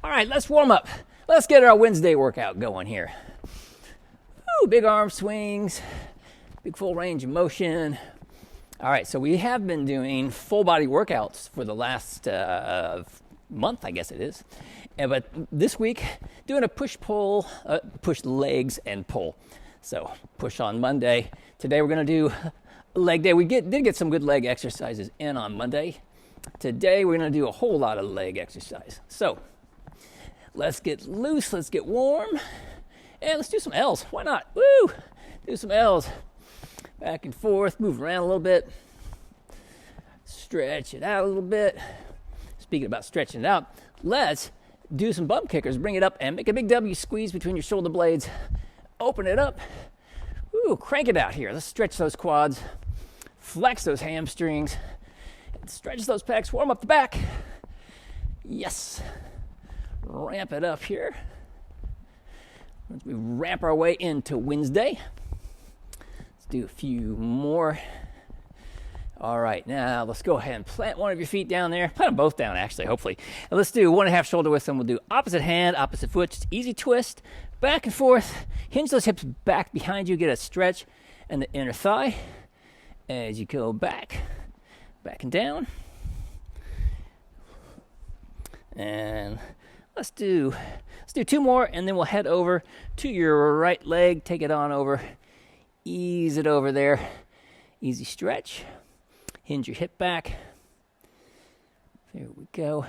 All right, let's warm up. Let's get our Wednesday workout going here. Ooh, big arm swings, big full range of motion. All right, so we have been doing full body workouts for the last month, I guess it is. But this week, doing a push-pull, push legs and pull. So push on Monday. Today we're going to do leg day. We did get some good leg exercises in on Monday. Today we're going to do a whole lot of leg exercise. So let's get loose, let's get warm, and let's do some L's. Why not? Woo! Do some L's. Back and forth, move around a little bit. Stretch it out a little bit. Speaking about stretching it out, let's do some bump kickers. Bring it up and make a big W squeeze between your shoulder blades. Open it up. Ooh, crank it out here. Let's stretch those quads. Flex those hamstrings. Stretch those pecs. Warm up the back. Yes. Ramp it up here. As we ramp our way into Wednesday. Let's do a few more. All right, now let's go ahead and plant one of your feet down there. Plant them both down, actually, hopefully. And let's do 1.5 shoulder width, and we'll do opposite hand, opposite foot. Just easy twist, back and forth. Hinge those hips back behind you. Get a stretch in the inner thigh. As you go back and down. And let's do 2 more, and then we'll head over to your right leg. Take it on over. Ease it over there. Easy stretch. Hinge your hip back. There we go.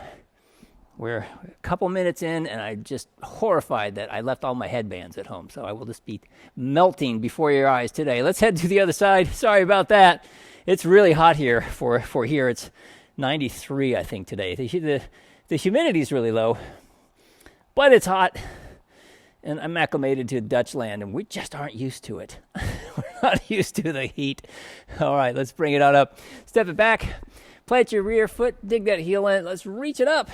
We're a couple minutes in, and I'm just horrified that I left all my headbands at home. So I will just be melting before your eyes today. Let's head to the other side. Sorry about that. It's really hot here for here. It's 93, I think, today. The humidity is really low, but it's hot. And I'm acclimated to Dutch land, and we just aren't used to it. We're not used to the heat. All right, let's bring it on up. Step it back. Plant your rear foot. Dig that heel in. Let's reach it up.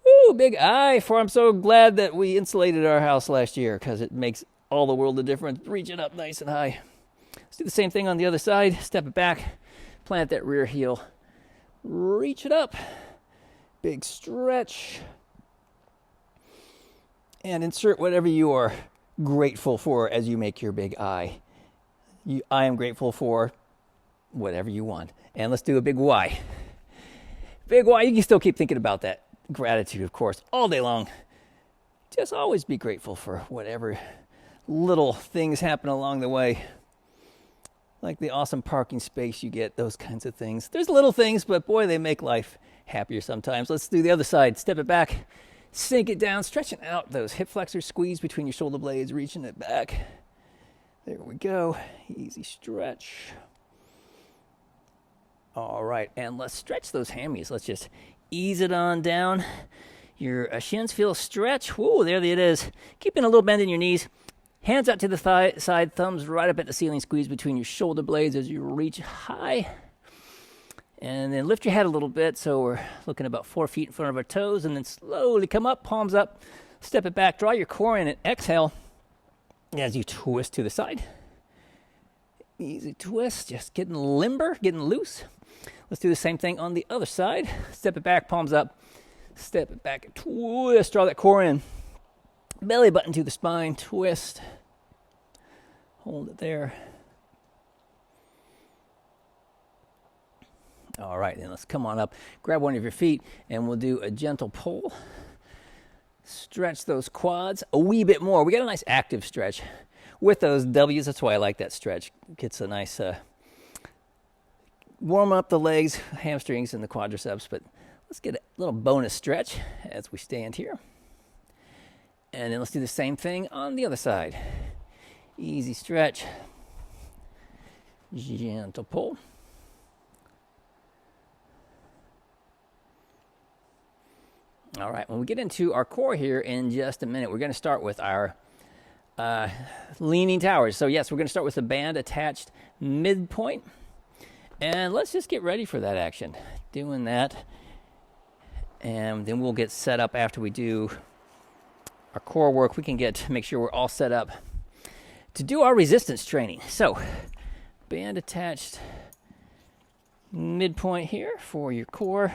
Woo, big I. For I'm so glad that we insulated our house last year because it makes all the world of difference. Reach it up nice and high. Let's do the same thing on the other side. Step it back. Plant that rear heel. Reach it up. Big stretch. And insert whatever you are grateful for as you make your big I. I am grateful for whatever you want. And let's do a big Y. Big Y. You can still keep thinking about that. Gratitude, of course, all day long. Just always be grateful for whatever little things happen along the way. Like the awesome parking space you get, those kinds of things. There's little things, but boy, they make life happier sometimes. Let's do the other side. Step it back. Sink it down, stretching out those hip flexors, squeeze between your shoulder blades, reaching it back. There we go. Easy stretch. All right, and let's stretch those hammies. Let's just ease it on down. Your shins feel stretch. Whoa, there it is. Keeping a little bend in your knees. Hands out to the side, thumbs right up at the ceiling. Squeeze between your shoulder blades as you reach high. And then lift your head a little bit, so we're looking about 4 feet in front of our toes, and then slowly come up, palms up, step it back, draw your core in, and exhale as you twist to the side. Easy twist, just getting limber, getting loose. Let's do the same thing on the other side. Step it back, palms up, step it back, and twist, draw that core in. Belly button to the spine, twist. Hold it there. All right, then let's come on up, grab one of your feet, and we'll do a gentle pull. Stretch those quads a wee bit more. We got a nice active stretch with those W's. That's why I like that stretch. Gets a nice warm up the legs, hamstrings, and the quadriceps. But let's get a little bonus stretch as we stand here. And then let's do the same thing on the other side. Easy stretch. Gentle pull. All right, when we get into our core here in just a minute, we're going to start with our leaning towers. So yes, we're going to start with the band attached midpoint. And let's just get ready for that action. Doing that. And then we'll get set up after we do our core work. We can make sure we're all set up to do our resistance training. So band attached midpoint here for your core.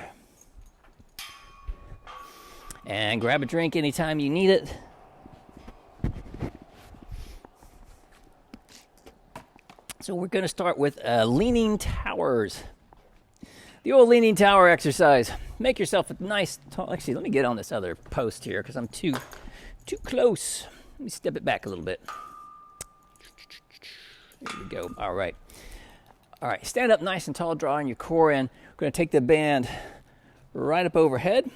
And grab a drink anytime you need it. So we're going to start with leaning towers. The old leaning tower exercise. Make yourself a nice tall. Actually, let me get on this other post here because I'm too close. Let me step it back a little bit. There we go. All right. All right. Stand up nice and tall, drawing your core in. We're going to take the band right up overhead.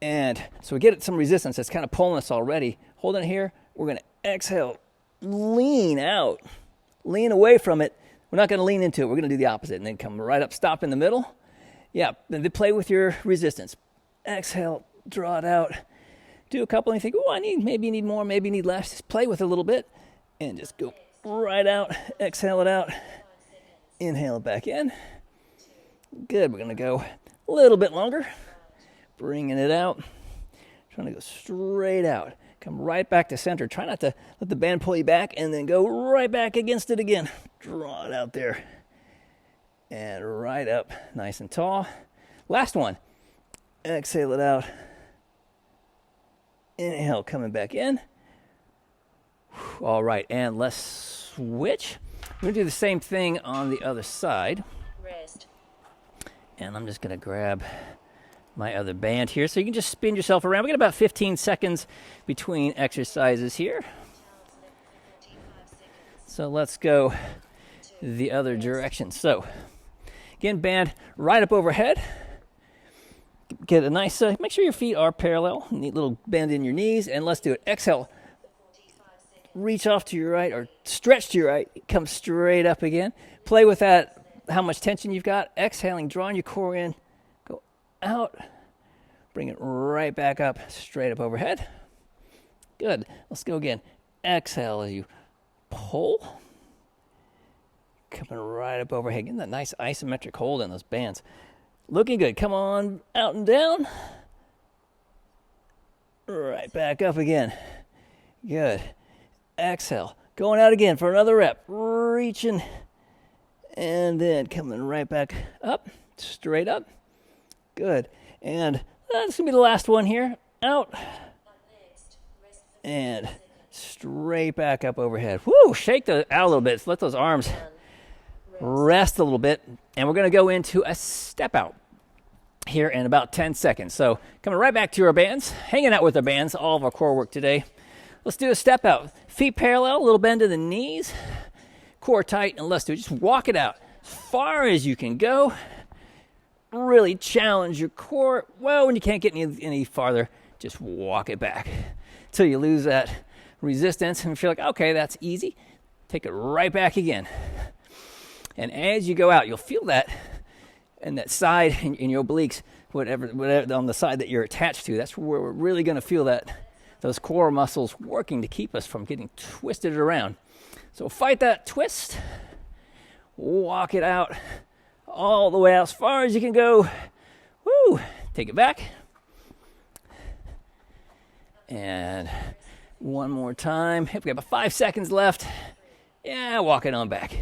And so we get some resistance that's kind of pulling us already. Holding it here. We're going to exhale, lean out, lean away from it. We're not going to lean into it. We're going to do the opposite and then come right up, stop in the middle. Yeah, then play with your resistance. Exhale, draw it out. Do a couple and you think, oh, maybe you need more, maybe you need less. Just play with it a little bit and just go right out. Exhale it out. Inhale it back in. Good. We're going to go a little bit longer. Bringing it out. Trying to go straight out. Come right back to center. Try not to let the band pull you back and then go right back against it again. Draw it out there. And right up. Nice and tall. Last one. Exhale it out. Inhale, coming back in. All right, and let's switch. We're going to do the same thing on the other side. Rest. And I'm just going to grab my other band here. So you can just spin yourself around. We got about 15 seconds between exercises here. So let's go the other direction. So again, band right up overhead. Get a nice, make sure your feet are parallel. Neat little bend in your knees. And let's do it. Exhale. Reach off to your right or stretch to your right. Come straight up again. Play with that, how much tension you've got. Exhaling, drawing your core in. Go out. Bring it right back up, straight up overhead. Good. Let's go again. Exhale as you pull. Coming right up overhead. Getting that nice isometric hold in those bands. Looking good. Come on, out and down. Right back up again. Good. Exhale. Going out again for another rep. Reaching. And then coming right back up. Straight up. Good. And this is going to be the last one here. Out. And straight back up overhead. Woo! Shake out a little bit. Let those arms rest a little bit. And we're going to go into a step out here in about 10 seconds. So coming right back to our bands. Hanging out with our bands. All of our core work today. Let's do a step out. Feet parallel. A little bend to the knees. Core tight. And let's do it. Just walk it out as far as you can go. Really challenge your core. Well, when you can't get any farther, just walk it back until you lose that resistance and feel like, okay, that's easy. Take it right back again. And as you go out, you'll feel that and that side in your obliques, whatever on the side that you're attached to. That's where we're really going to feel those core muscles working to keep us from getting twisted around. So fight that twist. Walk it out. All the way out as far as you can go. Woo! Take it back. And one more time. We got about 5 seconds left. Yeah, walk it on back.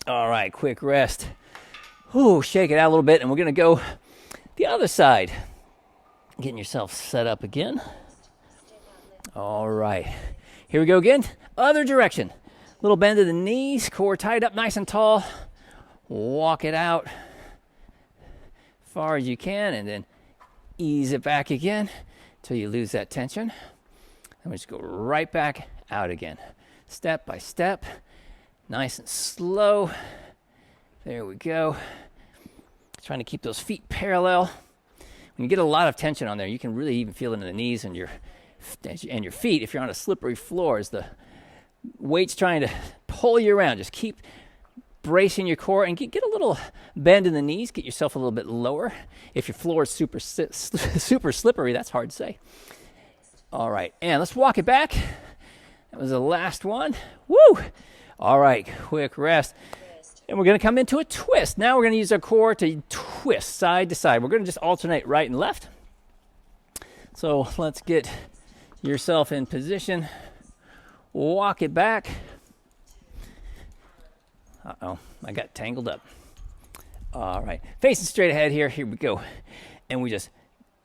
All right, quick rest. Woo, shake it out a little bit, and we're going to go the other side. Getting yourself set up again. All right. Here we go again. Other direction. Little bend of the knees, core tied up nice and tall. Walk it out as far as you can and then ease it back again until you lose that tension. And we just go right back out again. Step by step. Nice and slow. There we go. Trying to keep those feet parallel. When you get a lot of tension on there, you can really even feel it in the knees and your feet. If you're on a slippery floor, as the weight's trying to pull you around, just keep bracing your core and get a little bend in the knees. Get yourself a little bit lower. If your floor is super slippery, that's hard to say. All right, and let's walk it back. That was the last one. Woo! All right, quick rest. And we're going to come into a twist. Now we're going to use our core to twist side to side. We're going to just alternate right and left. So let's get yourself in position. Walk it back. Uh-oh, I got tangled up. All right, facing straight ahead here. Here we go. And we just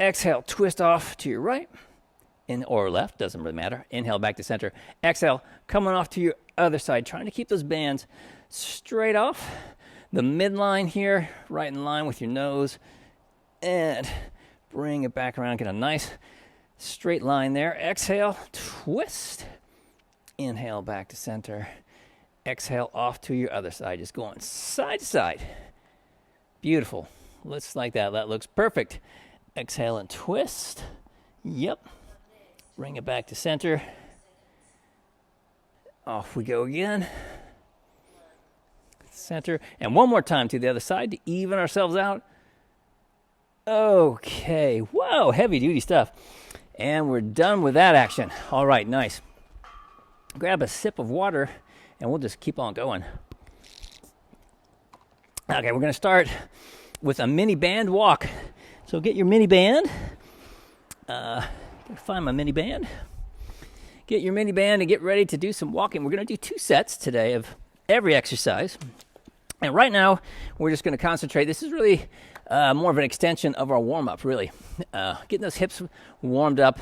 Exhale, twist off to your right. In or left, doesn't really matter. Inhale, back to center. Exhale, coming off to your other side, trying to keep those bands straight off. The midline here, right in line with your nose. And bring it back around, get a nice straight line there. Exhale, twist. Inhale, back to center. Exhale, off to your other side, just going side to side. Beautiful. Looks like that. That looks perfect. Exhale and twist. Yep. Bring it back to center. Off we go again. Center. And one more time to the other side to even ourselves out. Okay. Whoa, heavy duty stuff. And we're done with that action. All right, nice. Grab a sip of water and we'll just keep on going. Okay, we're going to start with a mini band walk. So get your mini band. Find my mini band. Get your mini band and get ready to do some walking. We're going to do 2 sets today of every exercise. And right now, we're just going to concentrate. This is really more of an extension of our warm-up, really. Getting those hips warmed up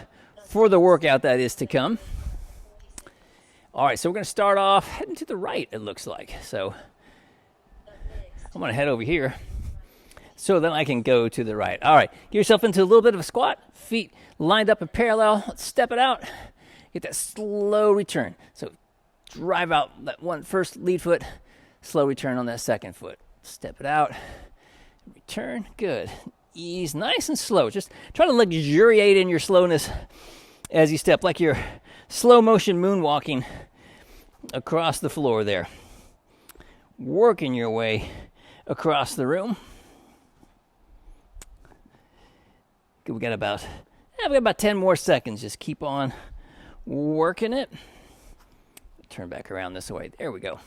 for the workout that is to come. All right, so we're going to start off heading to the right, it looks like. So I'm going to head over here so then I can go to the right. All right, get yourself into a little bit of a squat. Feet lined up in parallel. Let's step it out. Get that slow return. So drive out that one first lead foot. Slow return on that second foot. Step it out. Return. Good. Ease nice and slow. Just try to luxuriate in your slowness as you step, like you're slow motion moonwalking across the floor there. Working your way across the room. We got about 10 more seconds. Just keep on working it. Turn back around this way. There we go.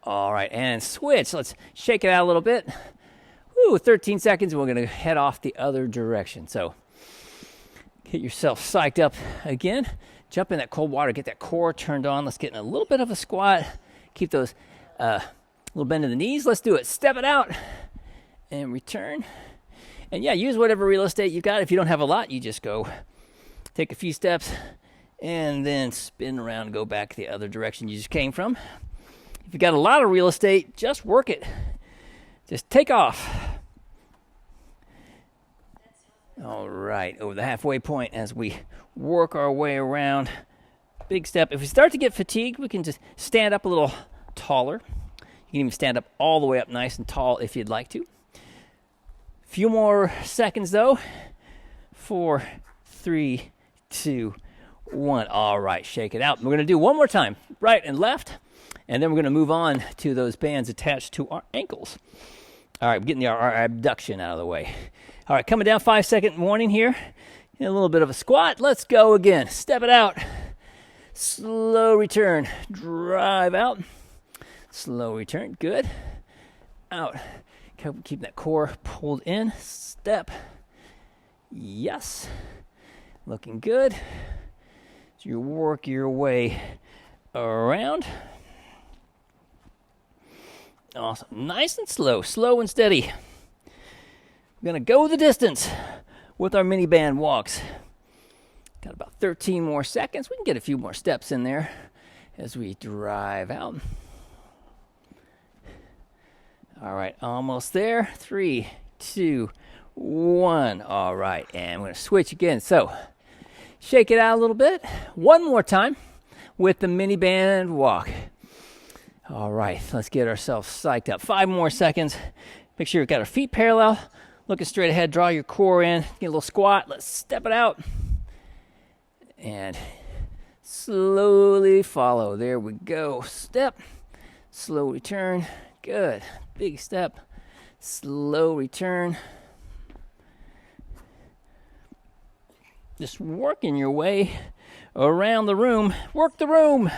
All right, and switch. Let's shake it out a little bit. Woo, 13 seconds, and we're going to head off the other direction. So get yourself psyched up again. Jump in that cold water. Get that core turned on. Let's get in a little bit of a squat. Keep those little bend in the knees. Let's do it. Step it out and return. And yeah, use whatever real estate you got. If you don't have a lot, you just go take a few steps and then spin around and go back the other direction you just came from. If you got a lot of real estate, just work it. Just take off. All right, over the halfway point as we work our way around. Big step. If we start to get fatigued, we can just stand up a little taller. You can even stand up all the way up nice and tall if you'd like to. Few more seconds though. 4, 3, 2, 1. All right, shake it out. We're going to do one more time, right and left, and then we're going to move on to those bands attached to our ankles. All right, getting our abduction out of the way. All right, coming down, 5-second warning here. A little bit of a squat. Let's go again. Step it out. Slow return. Drive out. Slow return. Good. Out. Keep that core pulled in. Step. Yes. Looking good. So you work your way around. Awesome. Nice and slow. Slow and steady. We're going to go the distance with our mini band walks. Got about 13 more seconds. We can get a few more steps in there as we drive out. All right, almost there. 3, 2, 1. All right, and we're going to switch again. So shake it out a little bit. One more time with the mini band walk. All right, let's get ourselves psyched up. 5 more seconds. Make sure you've got our feet parallel. Looking straight ahead, draw your core in. Get a little squat. Let's step it out. And slowly follow. There we go. Step. Slow return. Good. Big step. Slow return. Just working your way around the room. Work the room.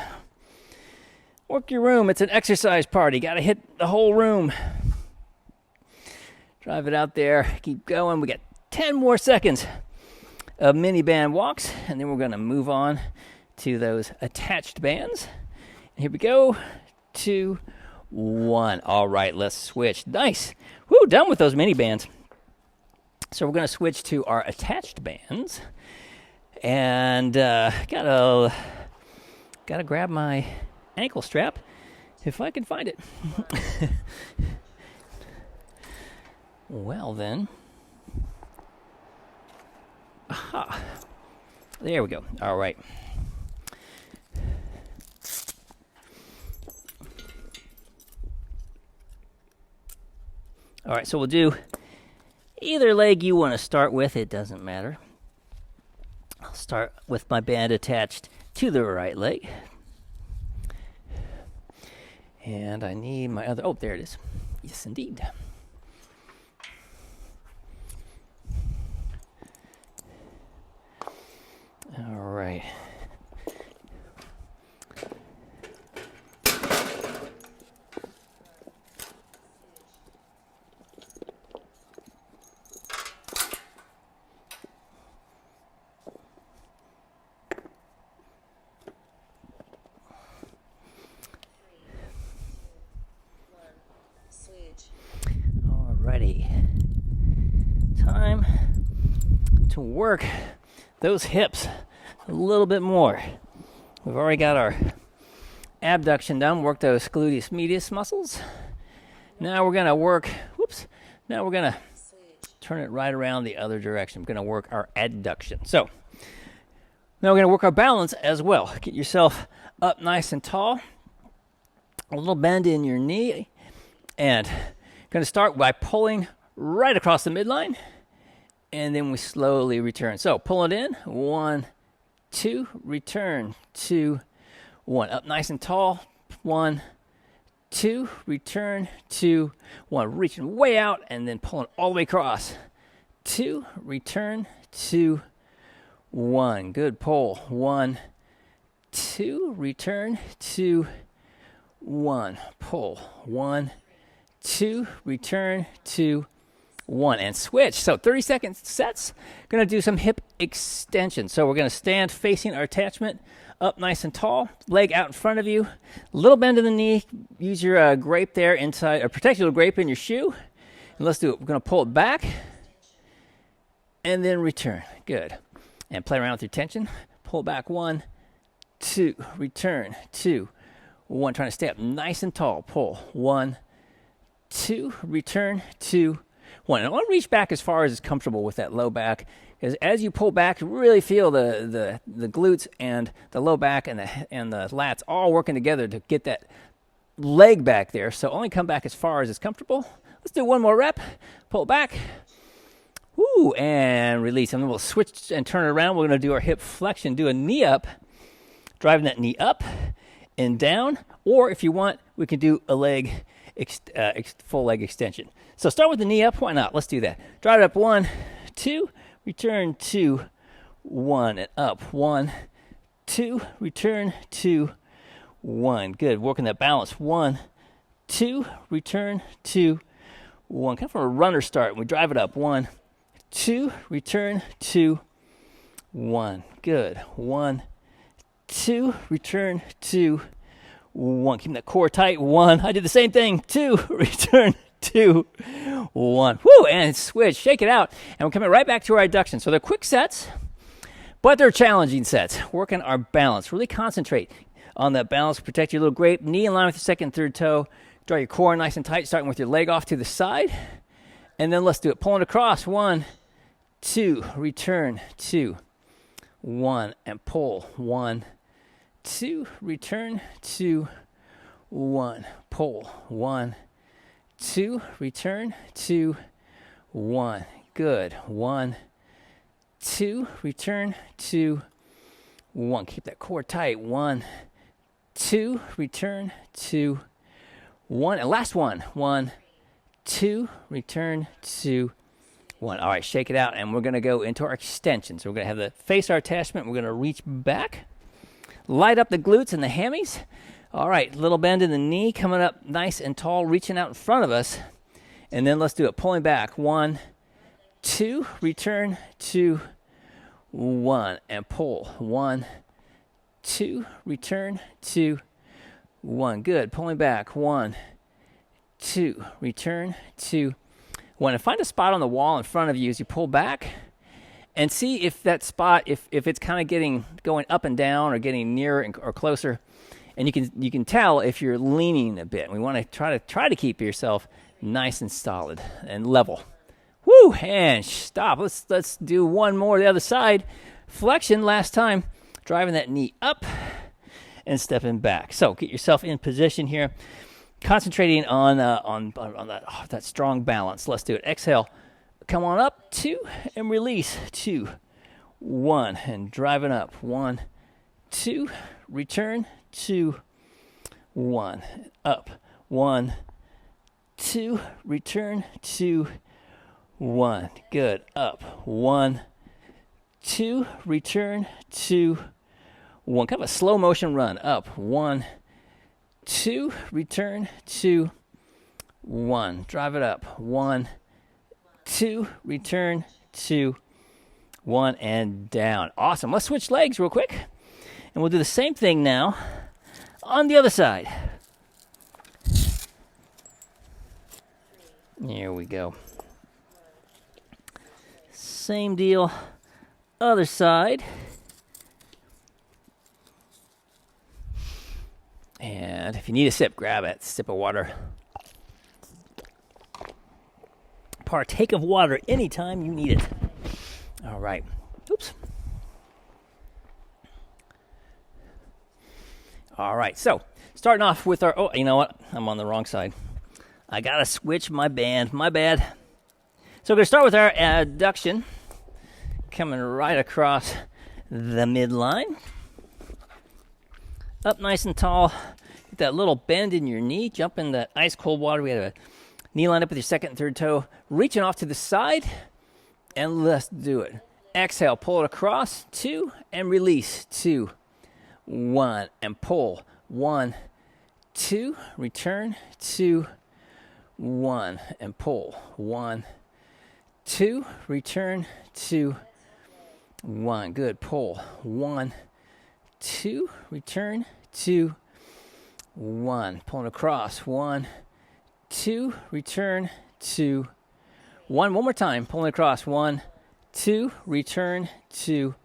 Work your room. It's an exercise party. Got to hit the whole room. Drive it out there. Keep going. We got 10 more seconds of mini band walks, and then we're going to move on to those attached bands. Here we go. 2, 1. All right, let's switch. Nice. Woo, done with those mini bands. So we're going to switch to our attached bands. And gotta grab my ankle strap if I can find it. Well then. Aha. There we go. All right. All right, so we'll do either leg you want to start with. It doesn't matter. I'll start with my band attached to the right leg. And I need my other, oh, there it is. Yes, indeed. All right. Alrighty. Time to work those hips a little bit more. We've already got our abduction done, work those gluteus medius muscles. Now we're gonna work, now we're gonna turn it right around the other direction. We're gonna work our adduction. So, now we're gonna work our balance as well. Get yourself up nice and tall. A little bend in your knee. And going to start by pulling right across the midline. And then we slowly return. So pull it in. 1, 2, return. 2, 1. Up nice and tall. 1, 2, return. 2, 1. Reaching way out and then pulling all the way across. 2, return. 2, 1. Good pull. 1, 2, return. 2, 1. Pull. 1, 2, return. 2, 1, and switch. So 30-second sets. Going to do some hip extension. So we're going to stand facing our attachment up nice and tall. Leg out in front of you. Little bend in the knee. Use your grape there inside, or protect your grape in your shoe. And let's do it. We're going to pull it back and then return. Good. And play around with your tension. Pull back. 1, 2, return. 2, 1. Trying to stay up nice and tall. Pull. 1, 2, return. 2, 1. And I want to reach back as far as is comfortable with that low back, because as you pull back, you really feel the glutes and the low back and the lats all working together to get that leg back there. So only come back as far as is comfortable. Let's do one more rep. Pull back. Woo, and release. And then we'll switch and turn it around. We're going to do our hip flexion. Do a knee up, driving that knee up and down. Or if you want, we can do a leg full leg extension. So start with the knee up. Why not? Let's do that. Drive it up. 1, 2, return. 2, 1, and up. 1, 2, return. 2, 1. Good. Working that balance. 1, 2, return. 2, 1. Kind of from a runner start. We drive it up. 1, 2, return. 2, 1. Good. 1, 2, return. 2, 1. Keep that core tight. 1. I did the same thing. 2, return. 2, 1. Woo, and switch. Shake it out. And we're coming right back to our adduction. So they're quick sets, but they're challenging sets. Working our balance. Really concentrate on that balance. Protect your little grape. Knee in line with your second and third toe. Draw your core nice and tight, starting with your leg off to the side. And then let's do it. Pulling across. 1, 2, return. 2, 1, and pull. 1, 2, return. 2, 1, pull. 1, 2, return. 2, 1. Good. 1, 2, return. 2, 1. Keep that core tight. 1, 2, return. 2, 1. And last one. 1, 2, return. 2, 1. All right, shake it out, and we're going to go into our extension. So we're going to have face our attachment. We're going to reach back, light up the glutes and the hammies. All right, little bend in the knee, coming up nice and tall, reaching out in front of us. And then let's do it. Pulling back. 1, 2, return. 2, 1, and pull. 1, 2, return. 2, 1. Good. Pulling back. 1, 2, return. 2, Want to find a spot on the wall in front of you as you pull back, and see if that spot, if it's kind of going up and down or getting nearer or closer, and you can tell if you're leaning a bit. We want to try to keep yourself nice and solid and level. Woo! And stop. Let's do one more the other side. Flexion last time, driving that knee up and stepping back. So get yourself in position here, concentrating on that strong balance. Let's do it. Exhale. Come on up, 2, and release, 2, 1, and driving up, 1, 2, return, 2, 1, up, 1, 2, return, 2, 1, good, up, 1, 2, return, 2, 1, kind of a slow motion run, up, 1, 2, return, 2, 1, drive it up, 1, 2, return, 2, 1, and down. Awesome. Let's switch legs real quick, and we'll do the same thing now on the other side. There we go. Same deal, other side. And if you need a sip, grab it. Sip of water. Partake of water anytime you need it. All right. Oops. All right. So, starting off with our... Oh, you know what? I'm on the wrong side. I got to switch my band. My bad. So, we're going to start with our adduction. Coming right across the midline. Up nice and tall. Get that little bend in your knee. Jump in that ice cold water. We have a knee lined up with your second and third toe. Reaching off to the side. And let's do it. Exhale. Pull it across. 2. And release. 2. 1. And pull. 1. 2. Return. 2. 1. And pull. 1. 2. Return. 2. 1. Good. Pull. 1. 2. Return. 2. 1. Pulling across. 1. 2. Return. 2. 1. One more time. Pulling across. 1. 2. Return. 2.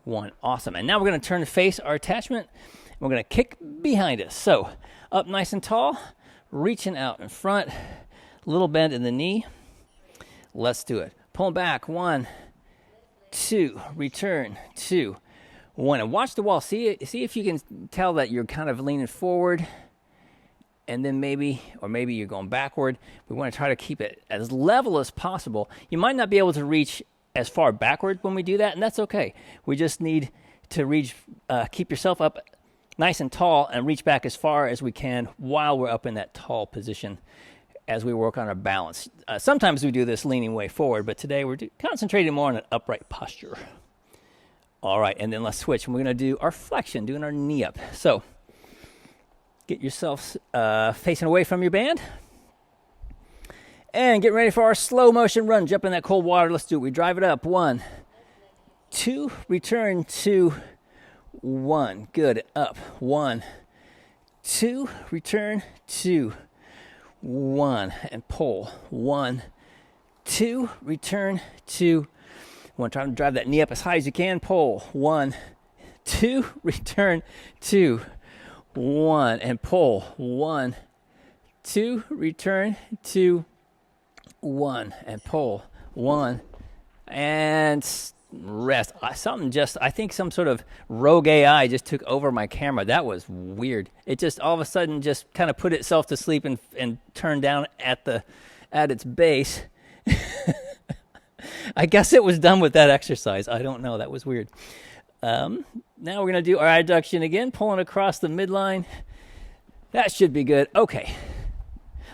1. Awesome. And now we're going to turn to face our attachment. We're going to kick behind us. So up nice and tall. Reaching out in front. Little bend in the knee. Let's do it. Pulling back. 1. 2. Return. 2. 1. And watch the wall. See if you can tell that you're kind of leaning forward, and then maybe you're going backward. We want to try to keep it as level as possible. You might not be able to reach as far backward when we do that, and that's okay. We just need to reach, keep yourself up nice and tall, and reach back as far as we can while we're up in that tall position as we work on our balance. Sometimes we do this leaning way forward, but today we're concentrating more on an upright posture. All right, and then let's switch. And we're going to do our flexion, doing our knee up. So get yourself facing away from your band. And get ready for our slow motion run. Jump in that cold water. Let's do it. We drive it up. 1, 2, return. 2, 1. Good. Up. 1, 2, return. 2, 1. And pull. 1, 2, return. 2, 1. Try to drive that knee up as high as you can. Pull. 1, 2, return. 2, 1. And pull. 1, 2, return. 2, 1. And pull. 1. And rest. I think some sort of rogue AI just took over my camera. That was weird. It just all of a sudden just kind of put itself to sleep and turned down at its base. I guess it was done with that exercise. I don't know. That was weird. Now we're going to do our adduction again, pulling across the midline. That should be good. Okay.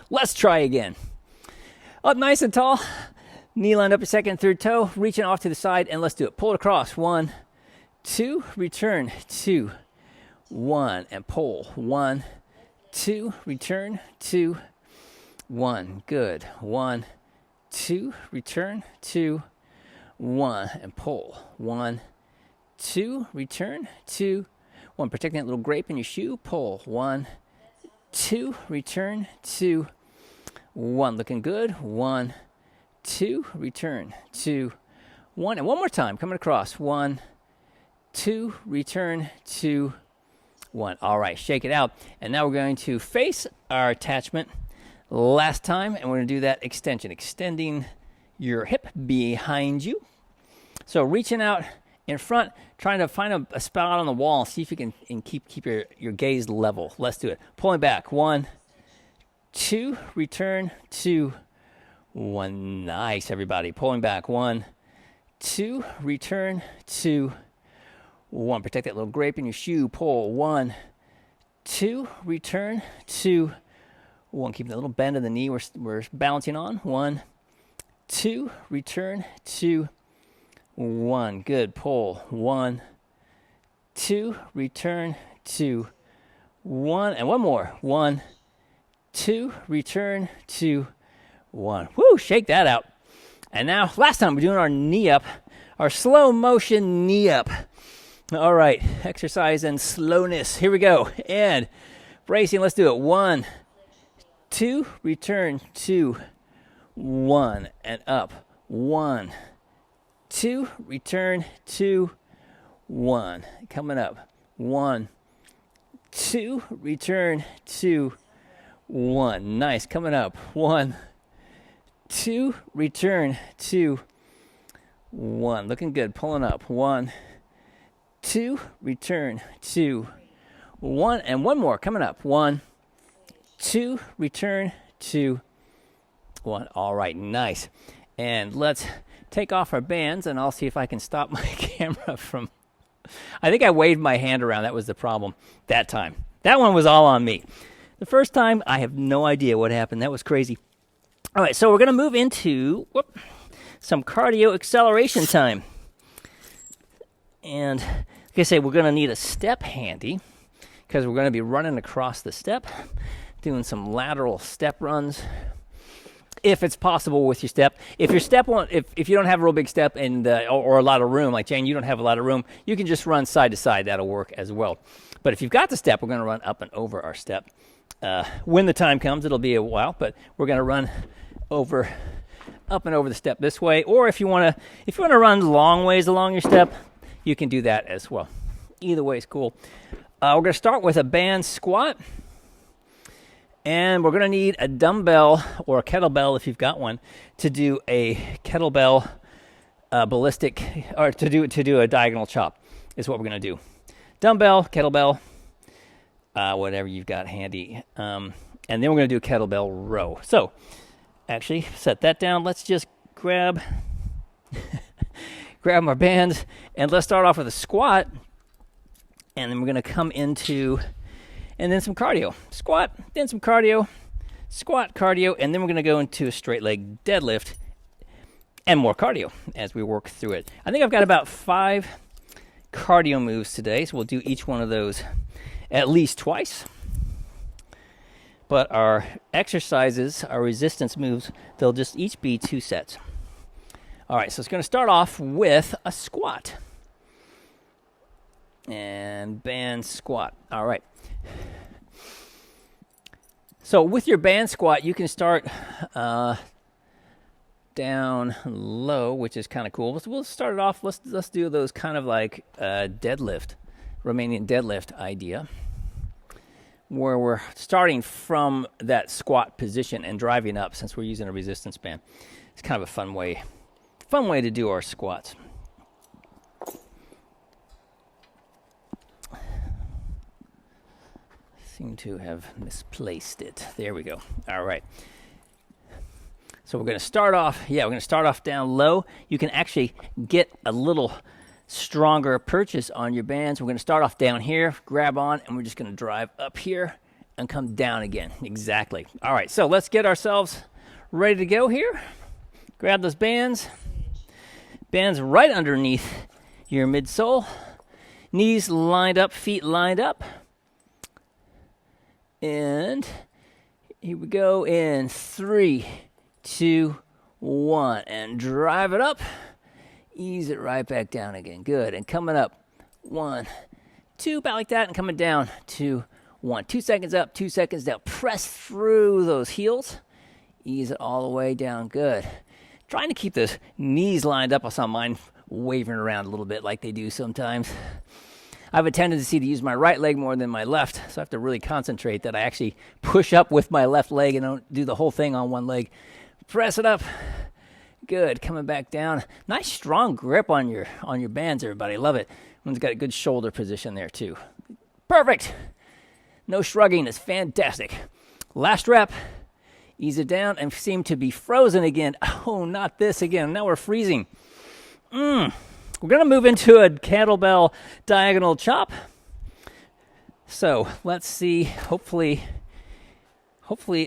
Let's try again. Up nice and tall. Knee lined up your second and third toe. Reaching off to the side, and let's do it. Pull it across. 1, 2. Return. 2, 1. And pull. 1, 2. Return. 2, 1. Good. 1, 2. Return. 2, 1. And pull. 1, 2. Return. 2, 1. Protecting that little grape in your shoe. Pull. 1, 2. Return. 2, 1. Looking good. 1, 2, return, 2, 1. And one more time, coming across. 1, 2, return, 2, 1. All right, shake it out. And now we're going to face our attachment last time, and we're going to do that extension, extending your hip behind you. So reaching out in front, trying to find a spot on the wall, see if you can keep your gaze level. Let's do it. Pulling back. 1, 2, return, 2, 1. Nice, everybody. Pulling back. 1, 2, return, 2, 1. Protect that little grape in your shoe. Pull. 1, 2, return, 2, 1. Keeping a little bend in the knee we're balancing on. 1, 2, return, 2, 1. Good. Pull. 1, 2, return, 2, 1. And one more. 1, 2, return, 2, 1. Woo, shake that out. And now, last time we're doing our knee up, our slow motion knee up. All right, exercise and slowness. Here we go. And bracing, let's do it. 1, 2, return, 2, 1. And up. 1, 2, return, 2, 1. Coming up. 1, 2, return, 2, 1. Nice. Coming up. 1, 2, return, 2, 1. Looking good. Pulling up. 1, 2, return, 2, 1. And one more. Coming up. 1, 2, return, 2, 1. All right. Nice. And let's take off our bands, and I'll see if I can stop my camera from... I think I waved my hand around. That was the problem that time. That one was all on me. The first time, I have no idea what happened. That was crazy. All right, so we're going to move into some cardio acceleration time. And like I say, we're going to need a step handy because we're going to be running across the step, doing some lateral step runs, if it's possible with your step. If your step won't, if you don't have a real big step and or a lot of room, like Jane, you don't have a lot of room, you can just run side to side. That'll work as well. But if you've got the step, we're going to run up and over our step. When the time comes, it'll be a while, but we're going to run up and over the step this way. Or if you want to run long ways along your step, you can do that as well. Either way is cool. We're going to start with a band squat. And we're going to need a dumbbell or a kettlebell, if you've got one, to do a kettlebell ballistic, or to do a diagonal chop is what we're going to do. Dumbbell, kettlebell, whatever you've got handy. And then we're going to do a kettlebell row. So actually, set that down. Let's just grab our bands, and let's start off with a squat. And then we're going to come into... and then some cardio. Squat, then some cardio, squat, cardio, and then we're going to go into a straight leg deadlift and more cardio as we work through it. I think I've got about 5 cardio moves today, so we'll do each one of those at least twice. But our exercises, our resistance moves, they'll just each be 2 sets. All right, so it's going to start off with a squat. And band squat. All right. So with your band squat, you can start down low, which is kind of cool. So we'll start it off. Let's do those kind of like deadlift, Romanian deadlift idea, where we're starting from that squat position and driving up since we're using a resistance band. It's kind of a fun way to do our squats. Seem to have misplaced it. There we go. All right. So we're going to start off down low. You can actually get a little stronger purchase on your bands. We're going to start off down here, grab on, and we're just going to drive up here and come down again. Exactly. All right. So let's get ourselves ready to go here. Grab those bands. Bands right underneath your midsole. Knees lined up, feet lined up. And here we go in 3, 2, 1. And drive it up. Ease it right back down again. Good. And coming up. 1, 2, about like that. And coming down. 2, 1. 2 seconds up, 2 seconds down. Press through those heels. Ease it all the way down. Good. Trying to keep the knees lined up. I saw mine wavering around a little bit like they do sometimes. I have a tendency to use my right leg more than my left, so I have to really concentrate that I actually push up with my left leg and don't do the whole thing on one leg. Press it up. Good. Coming back down. Nice strong grip on your bands, everybody. Love it. One's got a good shoulder position there too. Perfect. No shrugging. It's fantastic. Last rep. Ease it down and seem to be frozen again. Oh, not this again. Now we're freezing. We're going to move into a kettlebell diagonal chop. So let's see. Hopefully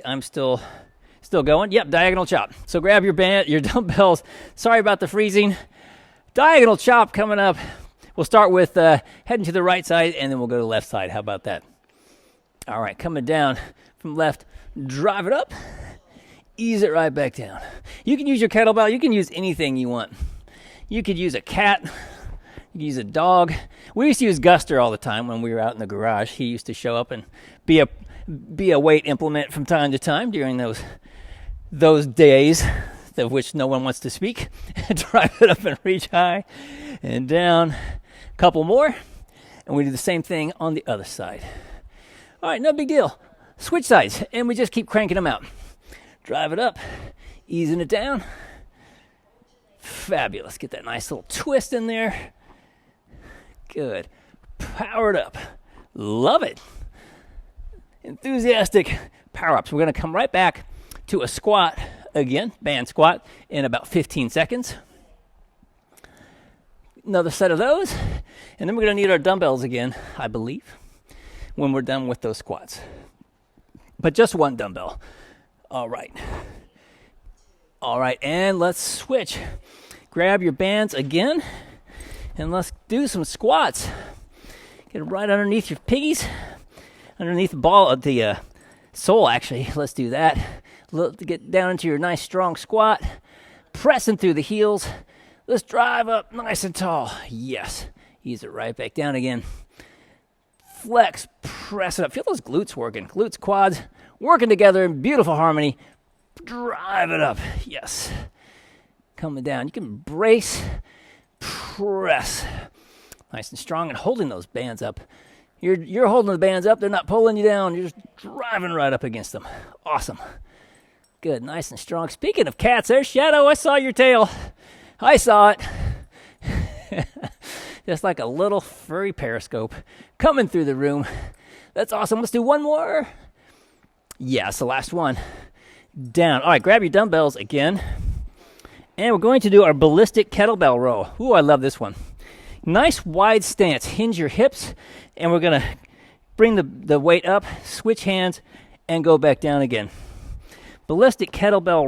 I'm still going. Yep, diagonal chop. So grab your dumbbells. Sorry about the freezing. Diagonal chop coming up. We'll start with heading to the right side, and then we'll go to the left side. How about that? All right, coming down from left. Drive it up. Ease it right back down. You can use your kettlebell. You can use anything you want. You could use a cat. You could use a dog. We used to use Guster all the time when we were out in the garage. He used to show up and be a weight implement from time to time during those days of which no one wants to speak. Drive it up and reach high and down. A couple more. And we do the same thing on the other side. All right, no big deal. Switch sides, and we just keep cranking them out. Drive it up, easing it down. Fabulous. Get that nice little twist in there. Good. Power it up. Love it. Enthusiastic power-ups. We're going to come right back to a squat again, band squat, in about 15 seconds. Another set of those. And then we're going to need our dumbbells again, I believe, when we're done with those squats. But just one dumbbell. All right, and let's switch. Grab your bands again, and let's do some squats. Get right underneath your piggies, underneath the ball of the sole, actually. Let's do that. Get down into your nice strong squat, pressing through the heels. Let's drive up nice and tall. Yes, ease it right back down again. Flex, press it up. Feel those glutes working. Glutes, quads, working together in beautiful harmony. Drive it up. Yes. Coming down. You can brace, press. Nice and strong and holding those bands up. You're holding the bands up. They're not pulling you down. You're just driving right up against them. Awesome. Good. Nice and strong. Speaking of cats, there's Shadow. I saw your tail. I saw it. Just like a little furry periscope coming through the room. That's awesome. Let's do one more. Yes, the last one. Down. All right, grab your dumbbells again. And we're going to do our ballistic kettlebell row. Ooh, I love this one. Nice wide stance. Hinge your hips. And we're going to bring the weight up, switch hands, and go back down again. Ballistic kettlebell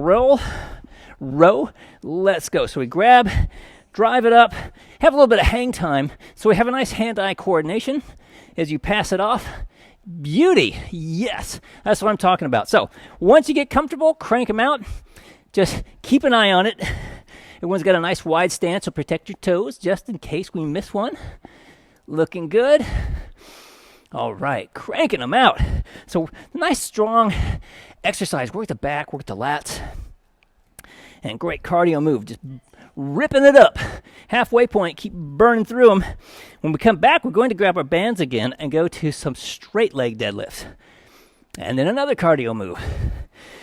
row. Let's go. So we grab, drive it up, have a little bit of hang time. So we have a nice hand-eye coordination as you pass it off. Beauty. Yes, that's what I'm talking about. So once you get comfortable, crank them out. Just keep an eye on it. Everyone's got a nice wide stance, so protect your toes just in case we miss one. Looking good. All right, cranking them out. So nice, strong exercise. Work the back, work the lats. And great cardio move. Just ripping it up. Halfway point, keep burning through them. When we come back, we're going to grab our bands again and go to some straight leg deadlifts. And then another cardio move.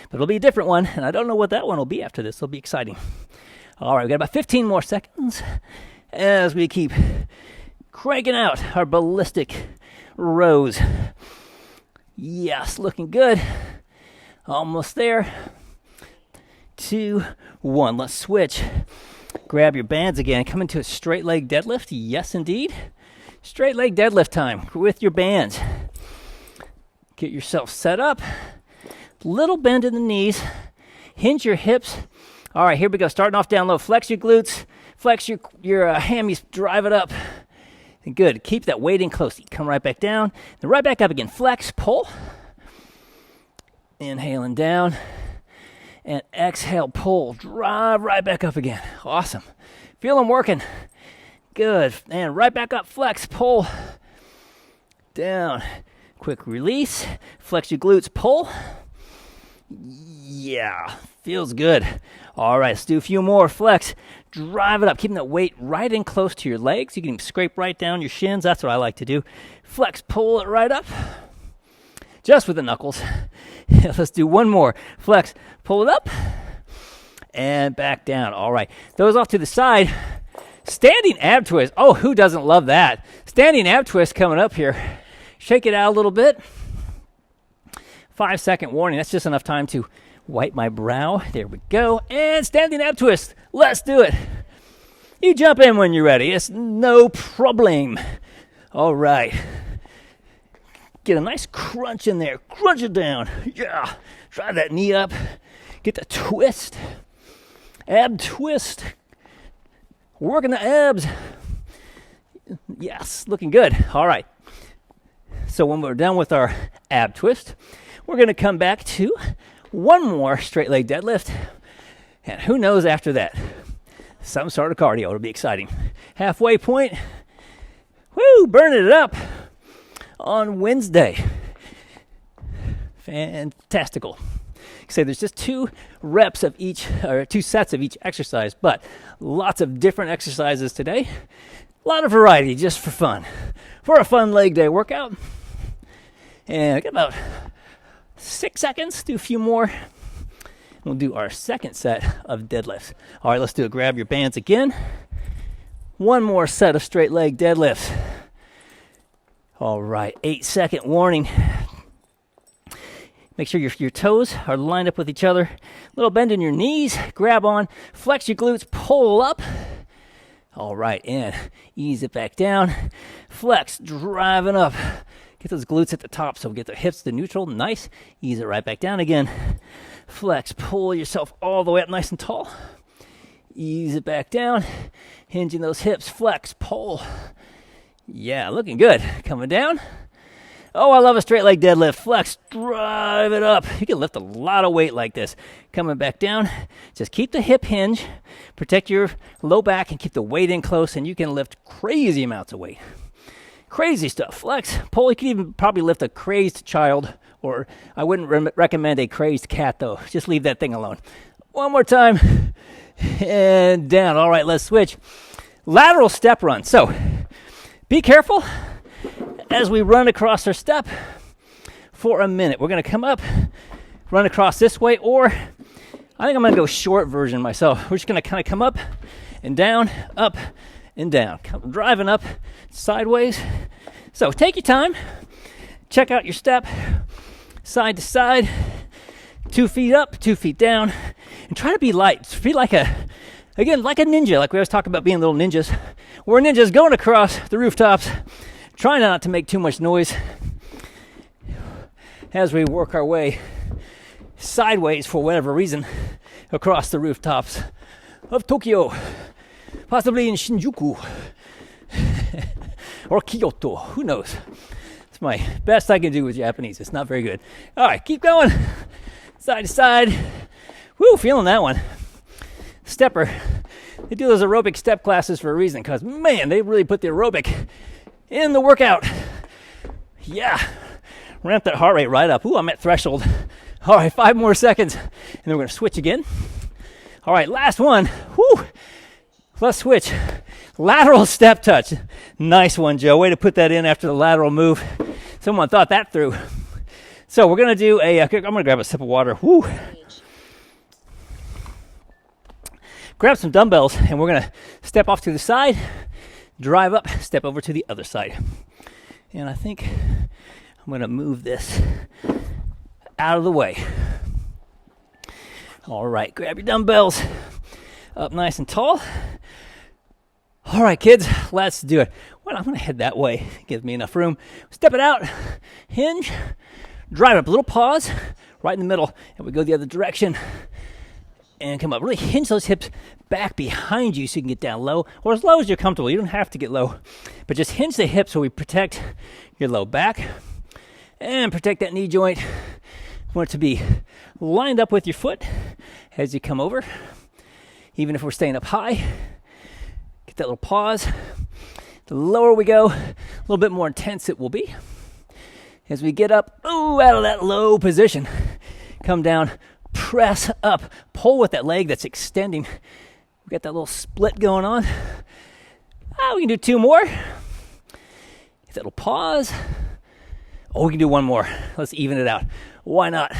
But it'll be a different one, and I don't know what that one will be after this. It'll be exciting. All right, we've got about 15 more seconds as we keep cranking out our ballistic rows. Yes, looking good. Almost there. 2, 1. Let's switch. Grab your bands again. Come into a straight leg deadlift. Yes, indeed. Straight leg deadlift time with your bands. Get yourself set up. Little bend in the knees. Hinge your hips. All right, here we go. Starting off down low. Flex your glutes. Flex your hammies. Drive it up. Good. Keep that weight in close. Come right back down. Then right back up again. Flex. Pull. Inhaling down. And exhale, pull, drive right back up again. Awesome. Feel them working. Good. And right back up, flex, pull. Down. Quick release. Flex your glutes, pull. Yeah. Feels good. All right, let's do a few more. Flex. Drive it up, keeping that weight right in close to your legs. You can scrape right down your shins. That's what I like to do. Flex, pull it right up. Just with the knuckles. Let's do one more. Flex, pull it up. And back down. All right. Those off to the side. Standing ab twist. Oh, who doesn't love that? Standing ab twist coming up here. Shake it out a little bit. 5-second warning. That's just enough time to wipe my brow. There we go. And standing ab twist. Let's do it. You jump in when you're ready. It's no problem. All right. Get a nice crunch in there. Crunch it down. Yeah. Drive that knee up. Get the twist. Ab twist. Working the abs. Yes, looking good. All right. So when we're done with our ab twist, we're going to come back to one more straight leg deadlift. And who knows after that? Some sort of cardio. It'll be exciting. Halfway point. Woo, burning it up on Wednesday. Fantastical. Say there's just 2 reps of each, or 2 sets of each exercise, but lots of different exercises today. A lot of variety just for fun. For a fun leg day workout. And I got about 6 seconds, do a few more. We'll do our second set of deadlifts. All right, let's do it. Grab your bands again. One more set of straight leg deadlifts. All right, 8-second warning. Make sure your toes are lined up with each other. Little bend in your knees. Grab on. Flex your glutes. Pull up. All right, and ease it back down. Flex, driving up. Get those glutes at the top so we get the hips to neutral. Nice. Ease it right back down again. Flex, pull yourself all the way up nice and tall. Ease it back down. Hinging those hips. Flex, pull. Yeah, looking good. Coming down. Oh, I love a straight leg deadlift. Flex, drive it up. You can lift a lot of weight like this. Coming back down. Just keep the hip hinge. Protect your low back and keep the weight in close, and you can lift crazy amounts of weight. Crazy stuff. Flex, pull. You can even probably lift a crazed child, or I wouldn't recommend a crazed cat, though. Just leave that thing alone. One more time. And down. All right, let's switch. Lateral step run. So, be careful as we run across our step for a minute. We're going to come up, run across this way, or I think I'm going to go short version myself. We're just going to kind of come up and down, up and down. Driving up sideways. So take your time. Check out your step side to side. 2 feet up, 2 feet down. And try to be light. Feel like a ninja, like we always talk about being little ninjas. We're ninjas going across the rooftops. Trying not to make too much noise as we work our way sideways, for whatever reason, across the rooftops of Tokyo, possibly in Shinjuku or Kyoto. Who knows? It's my best I can do with Japanese. It's not very good. All right, keep going. Side to side. Woo, feeling that one. Stepper. They do those aerobic step classes for a reason, because, man, they really put the aerobic in the workout. Yeah. Ramp that heart rate right up. Ooh, I'm at threshold. All right, 5 more seconds. And then we're going to switch again. All right, last one. Woo. Let's switch. Lateral step touch. Nice one, Joe. Way to put that in after the lateral move. Someone thought that through. So we're going to do I'm going to grab a sip of water. Woo. Grab some dumbbells, and we're going to step off to the side. Drive up, step over to the other side. And I think I'm going to move this out of the way. All right, grab your dumbbells up nice and tall. All right, kids, let's do it. Well, I'm going to head that way. Gives me enough room. Step it out, hinge, drive up, a little pause right in the middle, and we go the other direction. And come up. Really hinge those hips back behind you so you can get down low, or as low as you're comfortable. You don't have to get low, but just hinge the hips so we protect your low back and protect that knee joint. You want it to be lined up with your foot as you come over. Even if we're staying up high, get that little pause. The lower we go, a little bit more intense it will be. As we get up, out of that low position, come down, press up, pull with that leg that's extending. We got that little split going on. We can do 2 more. Get that little pause. We can do 1 more. Let's even it out. Why not?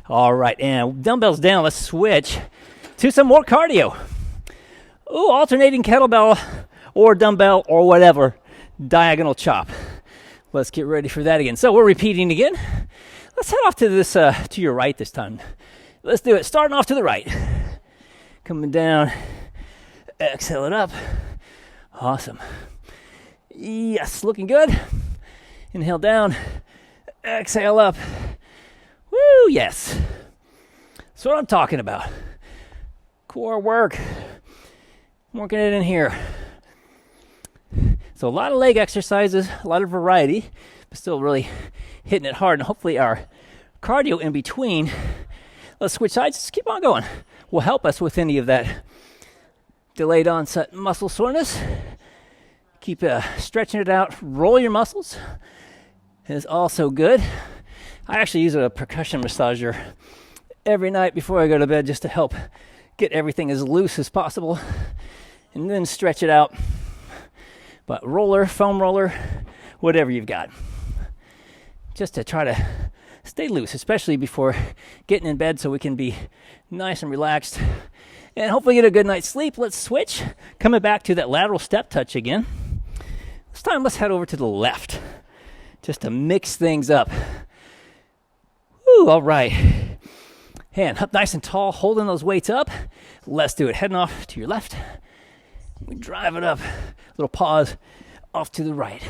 All right, and dumbbells down. Let's switch to some more cardio. Alternating kettlebell or dumbbell or whatever. Diagonal chop. Let's get ready for that again. So we're repeating again. Let's head off to this to your right this time. Let's do it. Starting off to the right. Coming down. Exhale it up. Awesome. Yes, looking good. Inhale down. Exhale up. Woo, yes. That's what I'm talking about. Core work. Working it in here. So a lot of leg exercises, a lot of variety, but still really hitting it hard. And hopefully our cardio in between, let's switch sides, just keep on going, will help us with any of that delayed onset muscle soreness. Keep stretching it out. Roll your muscles is also good. I actually use a percussion massager every night before I go to bed just to help get everything as loose as possible and then stretch it out. But roller, foam roller, whatever you've got. Just to try to stay loose, especially before getting in bed so we can be nice and relaxed and hopefully get a good night's sleep. Let's switch. Coming back to that lateral step touch again. This time let's head over to the left just to mix things up. Woo, all right. Hand up nice and tall, holding those weights up. Let's do it. Heading off to your left. We drive it up. Little pause off to the right.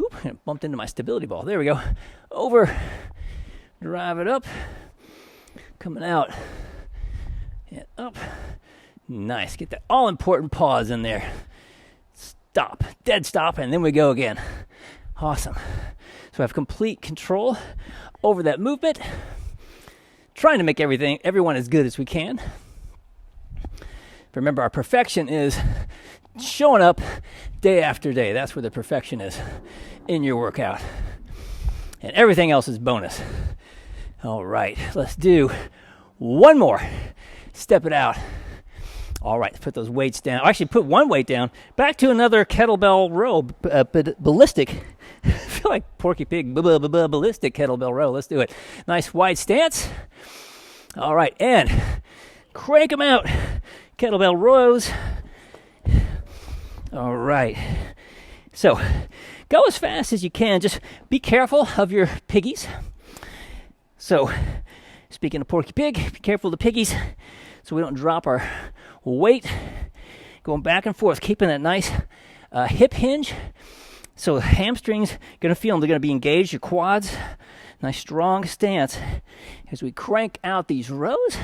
Oop, bumped into my stability ball. There we go. Over. Drive it up. Coming out. And up. Nice. Get that all-important pause in there. Stop. Dead stop. And then we go again. Awesome. So I have complete control over that movement. Trying to make everyone as good as we can. Remember, our perfection is showing up day after day. That's where the perfection is in your workout. And everything else is bonus. All right, let's do 1 more. Step it out. All right, put those weights down. Actually, put 1 weight down. Back to another kettlebell row, ballistic. I feel like Porky Pig, ballistic kettlebell row. Let's do it. Nice wide stance. All right, and crank them out. Kettlebell rows. All right. So go as fast as you can. Just be careful of your piggies. So speaking of Porky Pig, be careful of the piggies so we don't drop our weight. Going back and forth, keeping that nice hip hinge. So the hamstrings, going to feel them. They're going to be engaged. Your quads. Nice strong stance as we crank out these rows.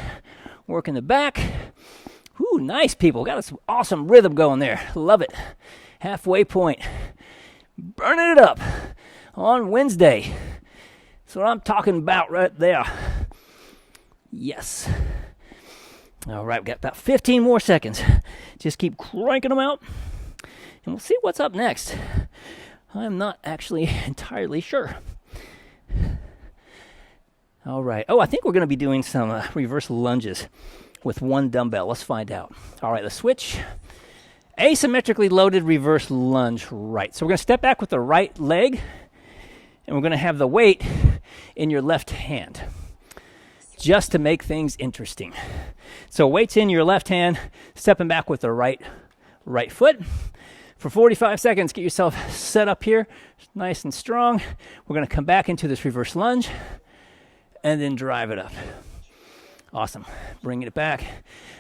Working the back. Ooh, nice, people. Got some awesome rhythm going there. Love it. Halfway point. Burning it up on Wednesday. That's what I'm talking about right there. Yes. All right, we got about 15 more seconds. Just keep cranking them out, and we'll see what's up next. I'm not actually entirely sure. All right. I think we're going to be doing some reverse lunges with 1 dumbbell. Let's find out. All right, let's switch. Asymmetrically loaded reverse lunge right. So we're going to step back with the right leg, and we're going to have the weight in your left hand, just to make things interesting. So weight's in your left hand, stepping back with the right foot. For 45 seconds, get yourself set up here, nice and strong. We're going to come back into this reverse lunge, and then drive it up. Awesome. Bringing it back.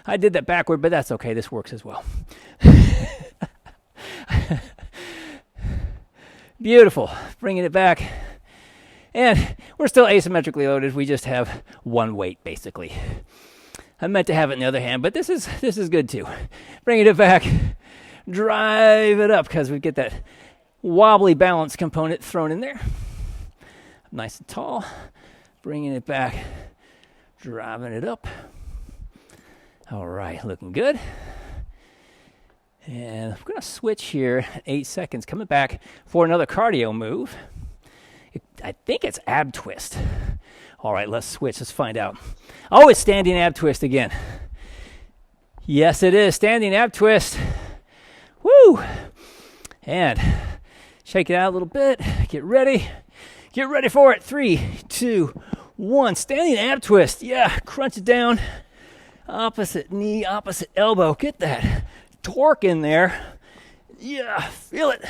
I did that backward, but that's okay. This works as well. Beautiful. Bringing it back. And we're still asymmetrically loaded. We just have 1 weight, basically. I meant to have it in the other hand, but this is good too. Bringing it back. Drive it up because we get that wobbly balance component thrown in there. Nice and tall. Bringing it back. Driving it up. All right, looking good. And I'm going to switch here 8 seconds. Coming back for another cardio move. I think it's ab twist. All right, let's switch. Let's find out. Oh, it's standing ab twist again. Yes, it is. Standing ab twist. Woo! And shake it out a little bit. Get ready. Get ready for it. 3, 2, 1. Standing ab twist. Yeah, crunch it down. Opposite knee, opposite elbow. Get that torque in there. Yeah, feel it.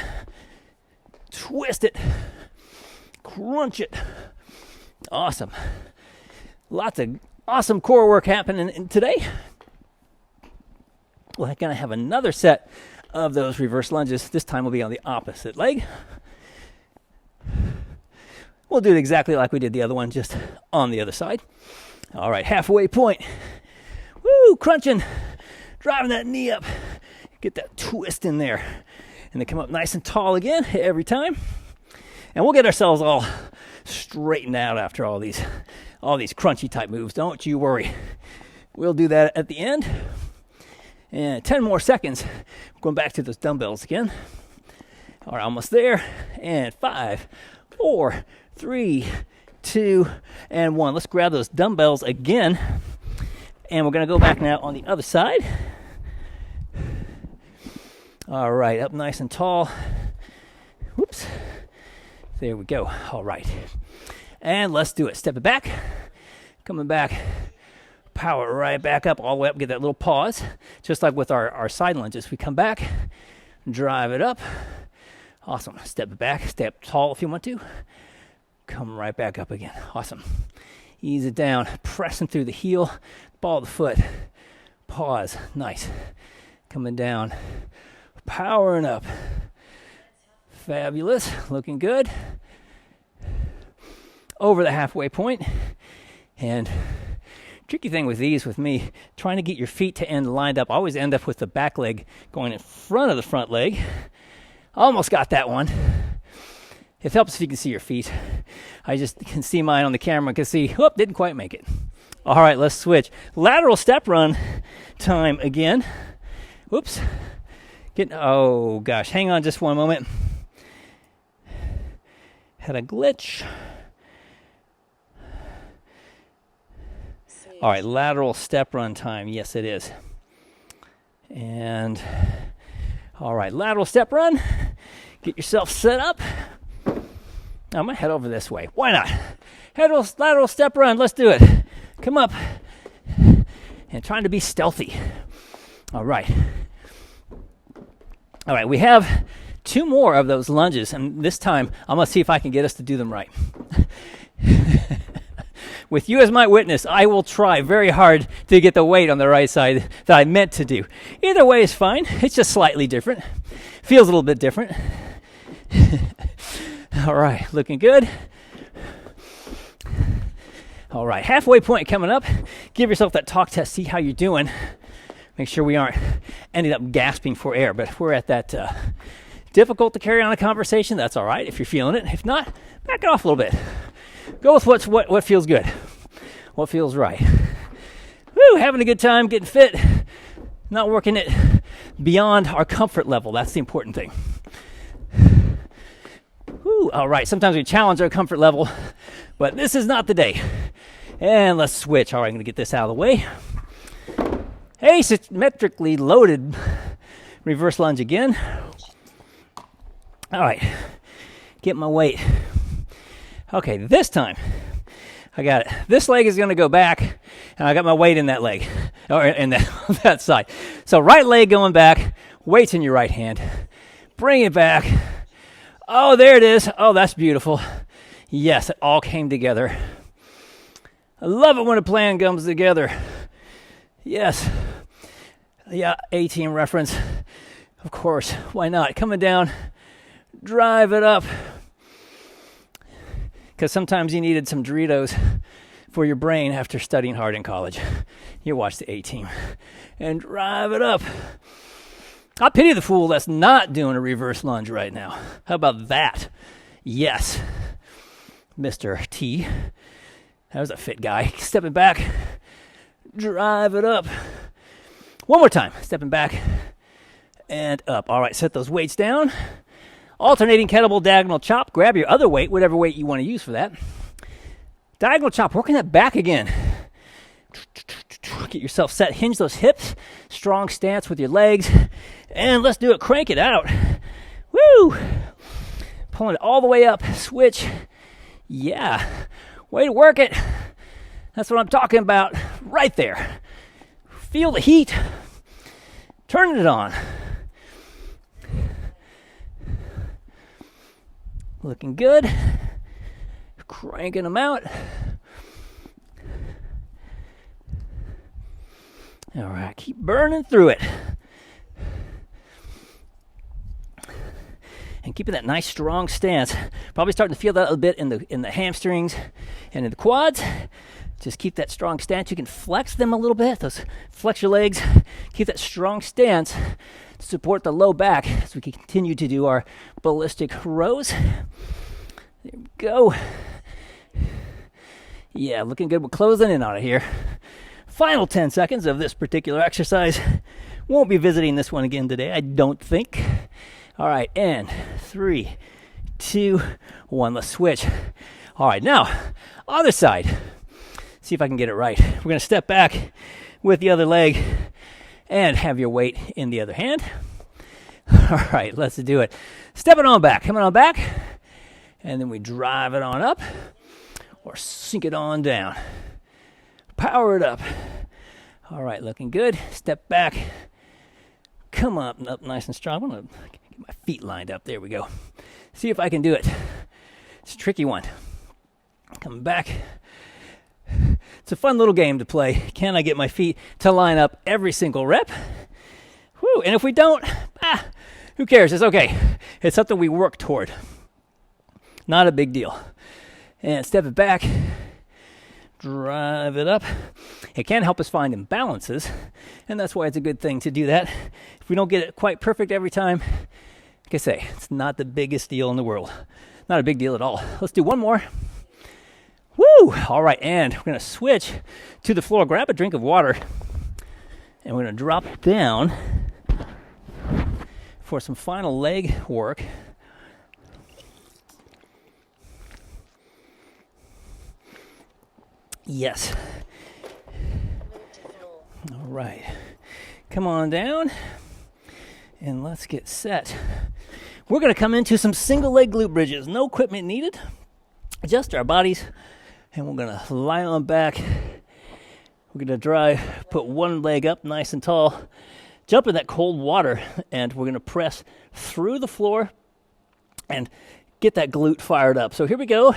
Twist it. Crunch it. Awesome. Lots of awesome core work happening today. We're going to have another set of those reverse lunges. This time will be on the opposite leg. We'll do it exactly like we did the other one, just on the other side. All right, halfway point. Woo, crunching, driving that knee up. Get that twist in there. And then come up nice and tall again every time. And we'll get ourselves all straightened out after all these crunchy type moves. Don't you worry. We'll do that at the end. And 10 more seconds. Going back to those dumbbells again. All right, almost there. And 5, 4, 3, 2, and 1. Let's grab those dumbbells again. And we're going to go back now on the other side. All right, up nice and tall. Whoops. There we go. All right. And let's do it. Step it back. Coming back. Power right back up, all the way up. Get that little pause. Just like with our side lunges. We come back. Drive it up. Awesome. Step it back. Stay up tall if you want to. Come right back up again. Awesome. Ease it down. Pressing through the heel. Ball of the foot. Pause. Nice. Coming down. Powering up. Fabulous. Looking good. Over the halfway point. And tricky thing with these, with me, trying to get your feet to end lined up. I always end up with the back leg going in front of the front leg. Almost got that one. It helps if you can see your feet. I just can see mine on the camera and can see, whoop, didn't quite make it. All right, let's switch. Lateral step run time again. Whoops. Oh gosh, hang on just one moment. Had a glitch. All right, lateral step run time. Yes, it is. And all right, lateral step run. Get yourself set up. I'm gonna head over this way. Why not? Lateral step run. Let's do it. Come up. And trying to be stealthy. All right. All right, we have 2 more of those lunges, and this time I'm going to see if I can get us to do them right. With you as my witness, I will try very hard to get the weight on the right side that I meant to do. Either way is fine. It's just slightly different. Feels a little bit different. All right, looking good. All right, halfway point coming up. Give yourself that talk test, see how you're doing. Make sure we aren't ending up gasping for air, but if we're at that difficult to carry on a conversation, that's all right if you're feeling it. If not, back it off a little bit. Go with what feels good, what feels right. Woo, having a good time, getting fit, not working it beyond our comfort level. That's the important thing. Woo, all right, sometimes we challenge our comfort level, but this is not the day. And let's switch. All right, I'm going to get this out of the way. Asymmetrically loaded reverse lunge again. All right, get my weight. Okay, this time I got it. This leg is going to go back, and I got my weight in that leg, or in that side. So right leg going back, weights in your right hand. Bring it back. Oh, there it is. Oh, that's beautiful. Yes, it all came together. I love it when a plan comes together. Yes. Yeah, A-team reference. Of course, why not? Coming down, drive it up. Because sometimes you needed some Doritos for your brain after studying hard in college. You watch the A-team and drive it up. I pity the fool that's not doing a reverse lunge right now. How about that? Yes, Mr. T. That was a fit guy. Stepping back, drive it up. One more time. Stepping back and up. All right, set those weights down. Alternating kettlebell diagonal chop. Grab your other weight, whatever weight you want to use for that. Diagonal chop, working that back again. Get yourself set, hinge those hips, strong stance with your legs, and let's do it. Crank it out. Woo! Pulling it all the way up, switch. Yeah, way to work it. That's what I'm talking about right there. Feel the heat, turning it on. Looking good. Cranking them out. All right, keep burning through it. And keeping that nice strong stance. Probably starting to feel that a bit in the hamstrings and in the quads. Just keep that strong stance. You can flex them a little bit. Flex your legs. Keep that strong stance to support the low back as we continue to do our ballistic rows. There we go. Yeah, looking good. We're closing in on it here. Final 10 seconds of this particular exercise. Won't be visiting this one again today, I don't think. All right, and 3, 2, 1. Let's switch. All right, now, other side. See if I can get it right. We're going to step back with the other leg and have your weight in the other hand. All right, let's do it. Step it on back. Coming on back. And then we drive it on up or sink it on down. Power it up. All right, looking good. Step back. Come up nice and strong. I'm going to get my feet lined up. There we go. See if I can do it. It's a tricky one. Come back. It's a fun little game to play. Can I get my feet to line up every single rep? Whew. And if we don't, who cares? It's okay. It's something we work toward. Not a big deal. And step it back. Drive it up. It can help us find imbalances, and that's why it's a good thing to do that. If we don't get it quite perfect every time, like I say, it's not the biggest deal in the world. Not a big deal at all. Let's do one more. Woo! All right, and we're going to switch to the floor. Grab a drink of water, and we're going to drop down for some final leg work. Yes. All right. Come on down and let's get set. We're going to come into some single leg glute bridges. No equipment needed. Just our bodies. And we're going to lie on back. We're going to put one leg up nice and tall. Jump in that cold water. And we're going to press through the floor and get that glute fired up. So here we go.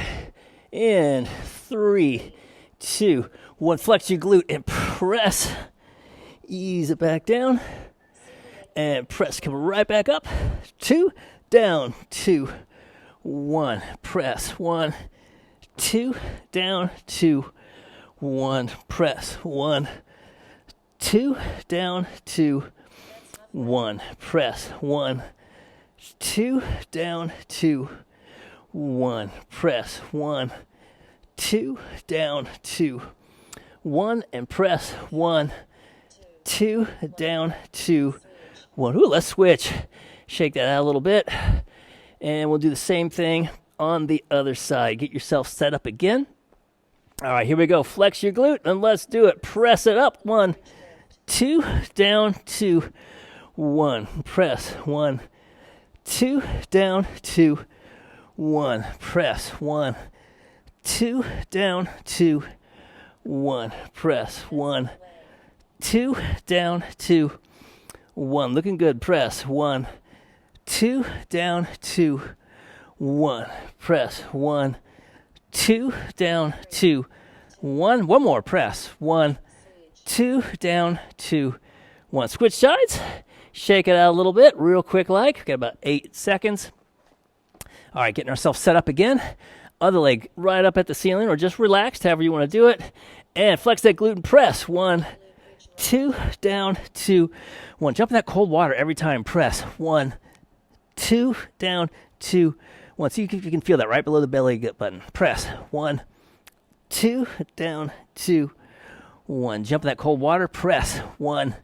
In 3, 2, 1. Flex your glute and press. Ease it back down. And press. Come right back up. 2, down, 2, 1. Press. 1, 2, down, 2, 1. Press. 1, 2, down, 2, 1. Press. 1, 2, down, 2, 1. Press. 1, 2, down, 2, 1, and press. 1, 2, down, 2, 1. Ooh, let's switch. Shake that out a little bit. And we'll do the same thing on the other side. Get yourself set up again. All right, here we go. Flex your glute, and let's do it. Press it up. 1, 2, down, 2, 1. Press. 1, 2, down, 2, 1. Press. 1, 2, down, 2, 1. Press. 1, 2, down, 2, 1. Looking good. Press. 1, 2, down, 2, 1. Press. 1, 2, down, 2, 1. One more. Press. 1, 2, down, 2, 1. Switch sides. Shake it out a little bit, real quick like. We've got about 8 seconds. All right, getting ourselves set up again. Other leg right up at the ceiling, or just relaxed, however you want to do it. And flex that glute and press. 1, 2, down, 2, 1. Jump in that cold water every time. Press. 1, 2, down, 2, 1. So you can feel that right below the belly button. Press. 1, 2, down, 2, 1. Jump in that cold water. Press. 1,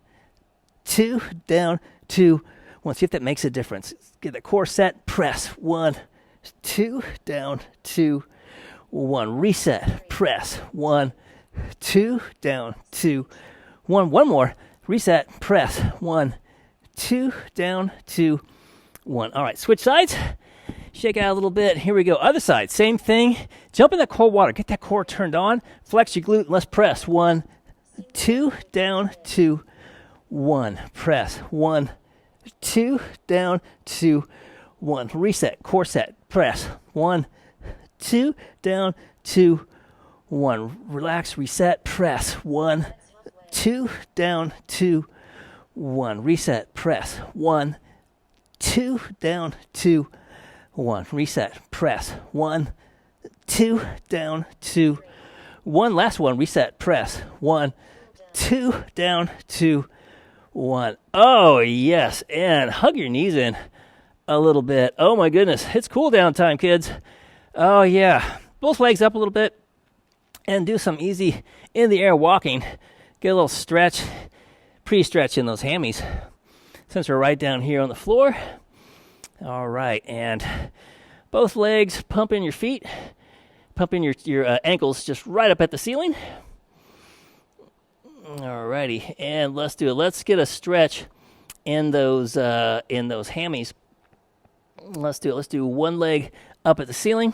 2, down, 2, 1. See if that makes a difference. Get the core set. Press. 1, 2, down, 2, 1. Reset, press. 1, 2, down, 2, 1. One more. Reset, press. 1, 2, down, 2, 1. All right, switch sides. Shake out a little bit. Here we go. Other side, same thing. Jump in that cold water. Get that core turned on. Flex your glute. Let's press. 1, 2, down, 2, 1. Press. 1, 2, down, 2, 1. Reset. Core set. Press. 1, 2, down, 2, 1. Relax. Reset. Press. 1, 2, down, 2, 1. Reset. Press. 1, 2, down, 2, 1. Reset. Press. 1, 2, down, 2, 1. Last one. Reset. Press. 1, 2, down, 2, 1. Oh, yes. And hug your knees in a little bit. Oh, my goodness. It's cool down time, kids. Oh, yeah. Both legs up a little bit and do some easy in the air walking. Get a little stretch, pre-stretch in those hammies. Since we're right down here on the floor. All right. And both legs, pump in your feet. Pump in your ankles just right up at the ceiling. All righty. And let's do it. Let's get a stretch in those hammies. Let's do it. Let's do one leg up at the ceiling.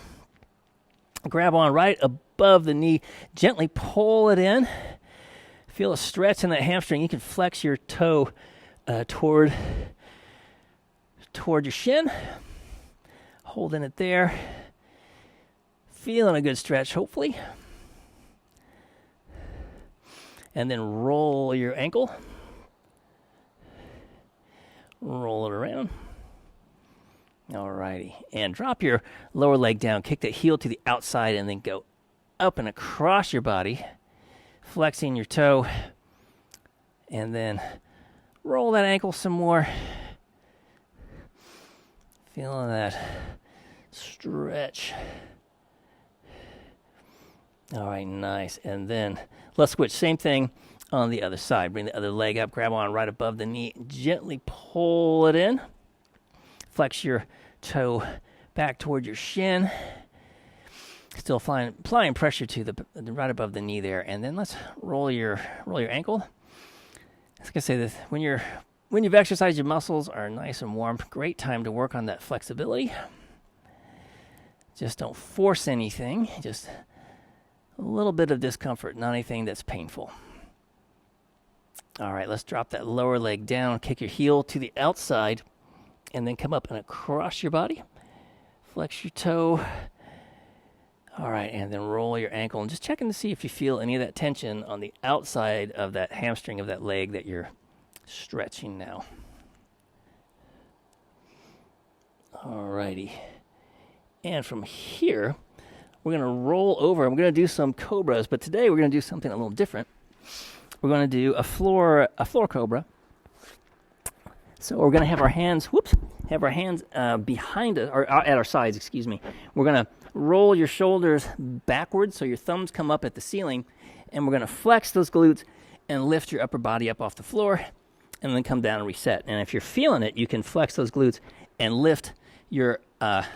Grab on right above the knee. Gently pull it in. Feel a stretch in that hamstring. You can flex your toe toward your shin. Holding it there. Feeling a good stretch, hopefully. And then roll your ankle. Roll it around. Alrighty. And drop your lower leg down. Kick the heel to the outside and then go up and across your body. Flexing your toe. And then roll that ankle some more. Feeling that stretch. All right, nice. And then let's switch. Same thing on the other side. Bring the other leg up. Grab on right above the knee. Gently pull it in. Flex your toe back toward your shin. Still applying pressure to the right above the knee there. And then let's roll your ankle. Like I say, this when you've exercised, your muscles are nice and warm. Great time to work on that flexibility. Just don't force anything. Just a little bit of discomfort, not anything that's painful. All right, let's drop that lower leg down. Kick your heel to the outside, and then come up and across your body. Flex your toe. All right, and then roll your ankle. And just checking to see if you feel any of that tension on the outside of that hamstring of that leg that you're stretching now. All righty. And from here, we're going to roll over. I'm going to do some cobras, but today we're going to do something a little different. We're going to do a floor cobra. So we're going to have our hands, behind us, or at our sides, excuse me. We're going to roll your shoulders backwards so your thumbs come up at the ceiling, and we're going to flex those glutes and lift your upper body up off the floor, and then come down and reset. And if you're feeling it, you can flex those glutes and lift your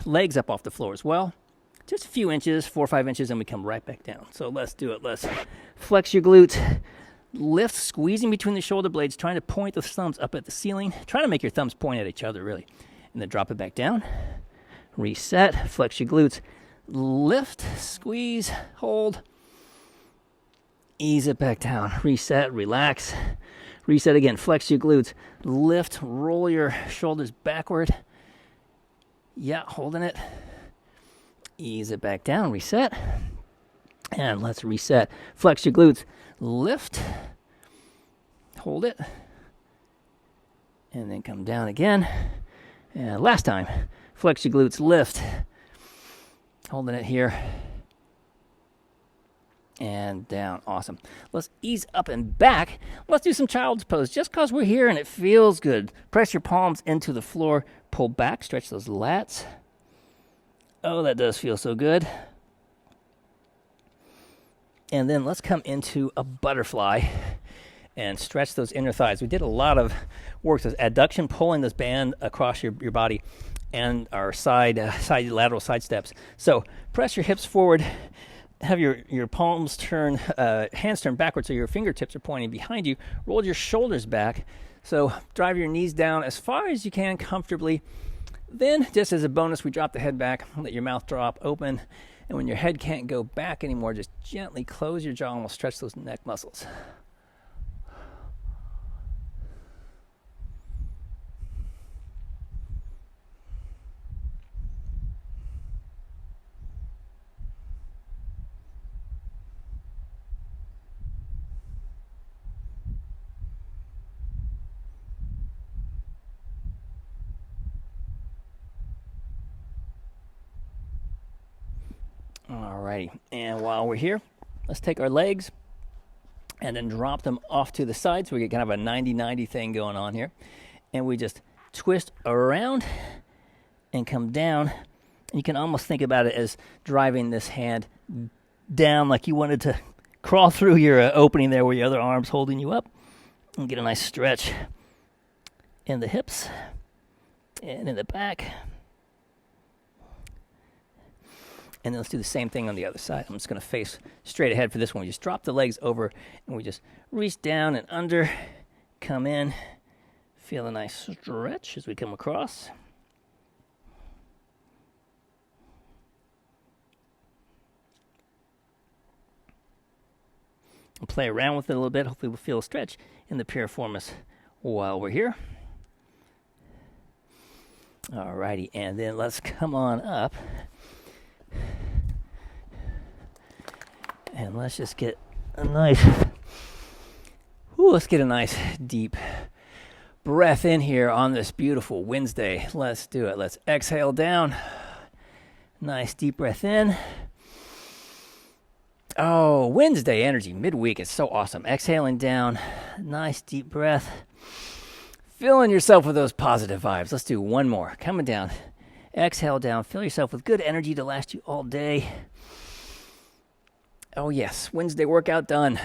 legs up off the floor as well. Just a few inches, 4 or 5 inches, and we come right back down. So let's do it. Let's flex your glutes. Lift, squeezing between the shoulder blades, trying to point the thumbs up at the ceiling. Trying to make your thumbs point at each other, really. And then drop it back down. Reset. Flex your glutes. Lift, squeeze, hold. Ease it back down. Reset, relax. Reset again. Flex your glutes. Lift, roll your shoulders backward. Yeah, holding it. Ease it back down. Reset. And let's reset. Flex your glutes. Lift. Hold it. And then come down again. And last time. Flex your glutes. Lift. Holding it here. And down. Awesome. Let's ease up and back. Let's do some child's pose. Just because we're here and it feels good. Press your palms into the floor. Pull back. Stretch those lats. Oh, that does feel so good. And then let's come into a butterfly and stretch those inner thighs. We did a lot of work, those adduction, pulling this band across your body, and our lateral side steps. So press your hips forward, have your palms turn, hands turn backwards so your fingertips are pointing behind you. Roll your shoulders back. So drive your knees down as far as you can comfortably. Then, just as a bonus, we drop the head back, let your mouth drop open. And when your head can't go back anymore, just gently close your jaw and we'll stretch those neck muscles. Alrighty, and while we're here, let's take our legs and then drop them off to the side so we get kind of a 90-90 thing going on here. And we just twist around and come down. And you can almost think about it as driving this hand down like you wanted to crawl through your opening there where your other arm's holding you up. And get a nice stretch in the hips and in the back. And then let's do the same thing on the other side. I'm just going to face straight ahead for this one. We just drop the legs over, and we just reach down and under, come in, feel a nice stretch as we come across. And play around with it a little bit. Hopefully we'll feel a stretch in the piriformis while we're here. Alrighty, and then let's come on up. And let's just get a nice, let's get a nice deep breath in here on this beautiful Wednesday. Let's do it. Let's exhale down. Nice deep breath in. Oh, Wednesday energy, midweek. It's so awesome. Exhaling down. Nice deep breath. Filling yourself with those positive vibes. Let's do one more. Coming down. Exhale down. Fill yourself with good energy to last you all day. Oh, yes. Wednesday workout done.